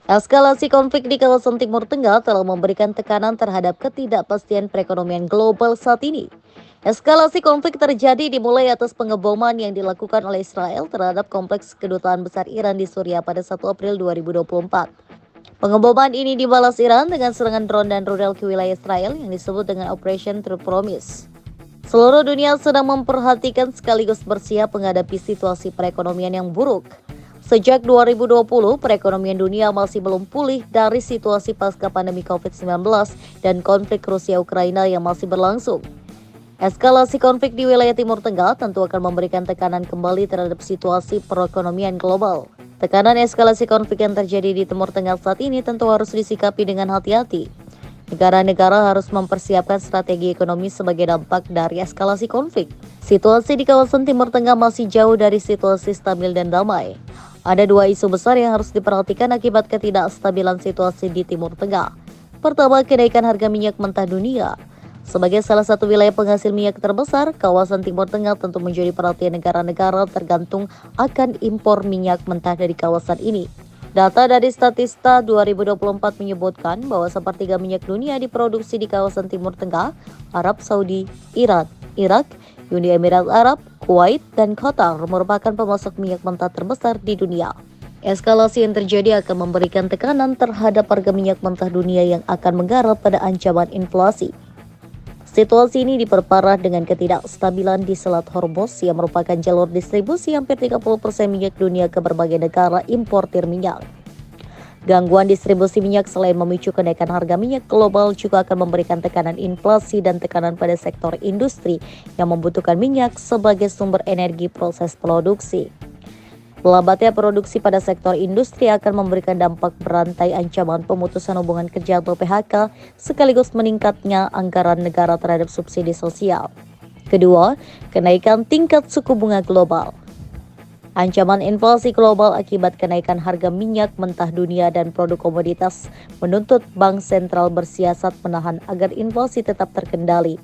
Eskalasi konflik di kawasan Timur Tengah telah memberikan tekanan terhadap ketidakpastian perekonomian global saat ini. Eskalasi konflik terjadi dimulai atas pengeboman yang dilakukan oleh Israel terhadap kompleks kedutaan besar Iran di Suriah pada 1 April 2024. Pengeboman ini dibalas Iran dengan serangan drone dan rudal ke wilayah Israel yang disebut dengan Operation True Promise. Seluruh dunia sedang memperhatikan sekaligus bersiap menghadapi situasi perekonomian yang buruk. Sejak 2020, perekonomian dunia masih belum pulih dari situasi pasca pandemi COVID-19 dan konflik Rusia-Ukraina yang masih berlangsung. Eskalasi konflik di wilayah Timur Tengah tentu akan memberikan tekanan kembali terhadap situasi perekonomian global. Tekanan eskalasi konflik yang terjadi di Timur Tengah saat ini tentu harus disikapi dengan hati-hati. Negara-negara harus mempersiapkan strategi ekonomi sebagai dampak dari eskalasi konflik. Situasi di kawasan Timur Tengah masih jauh dari situasi stabil dan damai. Ada dua isu besar yang harus diperhatikan akibat ketidakstabilan situasi di Timur Tengah. Pertama, kenaikan harga minyak mentah dunia. Sebagai salah satu wilayah penghasil minyak terbesar, kawasan Timur Tengah tentu menjadi perhatian negara-negara tergantung akan impor minyak mentah dari kawasan ini. Data dari Statista 2024 menyebutkan bahwa sepertiga minyak dunia diproduksi di kawasan Timur Tengah, Arab Saudi, Iran, Irak, Uni Emirat Arab, Kuwait, dan Qatar merupakan pemasok minyak mentah terbesar di dunia. Eskalasi yang terjadi akan memberikan tekanan terhadap harga minyak mentah dunia yang akan mengarah pada ancaman inflasi. Situasi ini diperparah dengan ketidakstabilan di Selat Hormuz yang merupakan jalur distribusi hampir 30% minyak dunia ke berbagai negara importir minyak. Gangguan distribusi minyak selain memicu kenaikan harga minyak global juga akan memberikan tekanan inflasi dan tekanan pada sektor industri yang membutuhkan minyak sebagai sumber energi proses produksi. Melambatnya produksi pada sektor industri akan memberikan dampak berantai ancaman pemutusan hubungan kerja atau PHK sekaligus meningkatnya anggaran negara terhadap subsidi sosial. Kedua, kenaikan tingkat suku bunga global. Ancaman inflasi global akibat kenaikan harga minyak mentah dunia dan produk komoditas menuntut bank sentral bersiasat menahan agar inflasi tetap terkendali.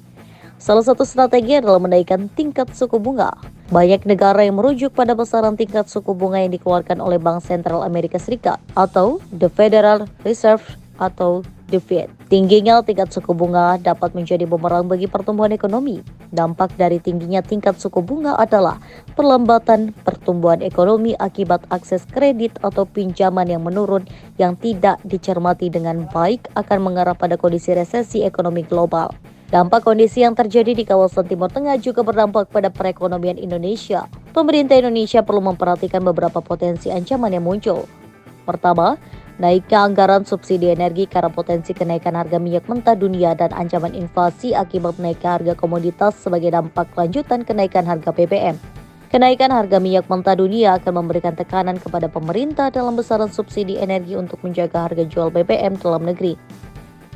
Salah satu strategi adalah menaikkan tingkat suku bunga. Banyak negara yang merujuk pada besaran tingkat suku bunga yang dikeluarkan oleh Bank Sentral Amerika Serikat atau The Federal Reserve atau The Fed. Tingginya tingkat suku bunga dapat menjadi bumerang bagi pertumbuhan ekonomi. Dampak dari tingginya tingkat suku bunga adalah perlambatan pertumbuhan ekonomi akibat akses kredit atau pinjaman yang menurun yang tidak dicermati dengan baik akan mengarah pada kondisi resesi ekonomi global. Dampak kondisi yang terjadi di kawasan Timur Tengah juga berdampak pada perekonomian Indonesia. Pemerintah Indonesia perlu memperhatikan beberapa potensi ancaman yang muncul. Pertama, naiknya anggaran subsidi energi karena potensi kenaikan harga minyak mentah dunia dan ancaman inflasi akibat naiknya harga komoditas sebagai dampak lanjutan kenaikan harga BBM. Kenaikan harga minyak mentah dunia akan memberikan tekanan kepada pemerintah dalam besaran subsidi energi untuk menjaga harga jual BBM dalam negeri.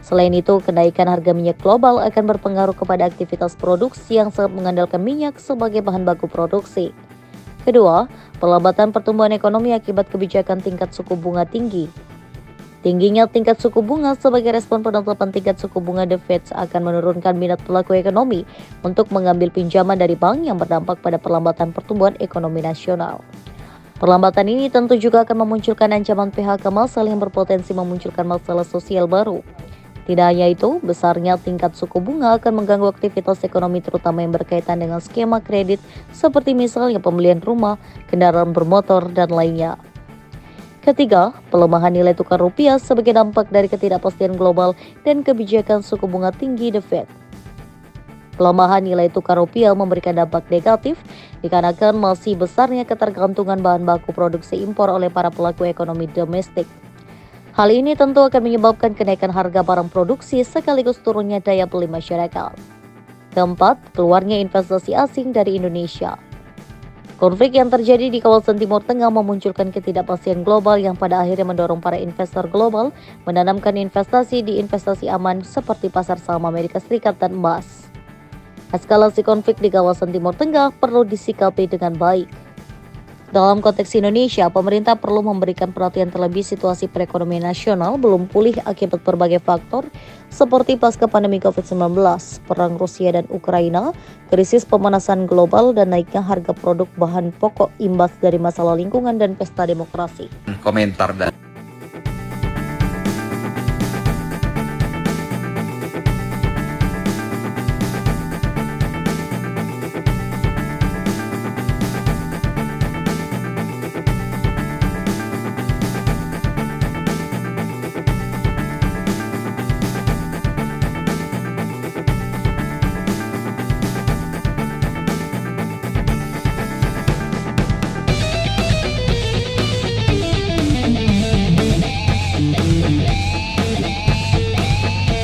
Selain itu, kenaikan harga minyak global akan berpengaruh kepada aktivitas produksi yang sangat mengandalkan minyak sebagai bahan baku produksi. Kedua, perlambatan pertumbuhan ekonomi akibat kebijakan tingkat suku bunga tinggi. Tingginya tingkat suku bunga sebagai respon penetapan tingkat suku bunga The Fed akan menurunkan minat pelaku ekonomi untuk mengambil pinjaman dari bank yang berdampak pada perlambatan pertumbuhan ekonomi nasional. Perlambatan ini tentu juga akan memunculkan ancaman PHK massal yang berpotensi memunculkan masalah sosial baru. Tidak hanya itu, besarnya tingkat suku bunga akan mengganggu aktivitas ekonomi terutama yang berkaitan dengan skema kredit seperti misalnya pembelian rumah, kendaraan bermotor, dan lainnya. Ketiga, pelemahan nilai tukar rupiah sebagai dampak dari ketidakpastian global dan kebijakan suku bunga tinggi The Fed. Pelemahan nilai tukar rupiah memberikan dampak negatif dikarenakan masih besarnya ketergantungan bahan baku produksi impor oleh para pelaku ekonomi domestik. Hal ini tentu akan menyebabkan kenaikan harga barang produksi sekaligus turunnya daya beli masyarakat. Keempat, keluarnya investasi asing dari Indonesia. Konflik yang terjadi di kawasan Timur Tengah memunculkan ketidakpastian global yang pada akhirnya mendorong para investor global menanamkan investasi di investasi aman seperti pasar saham Amerika Serikat dan emas. Eskalasi konflik di kawasan Timur Tengah perlu disikapi dengan baik. Dalam konteks Indonesia, pemerintah perlu memberikan perhatian terlebih situasi perekonomian nasional belum pulih akibat berbagai faktor seperti pasca pandemi COVID-19, perang Rusia dan Ukraina, krisis pemanasan global, dan naiknya harga produk bahan pokok imbas dari masalah lingkungan dan pesta demokrasi. Komentar dan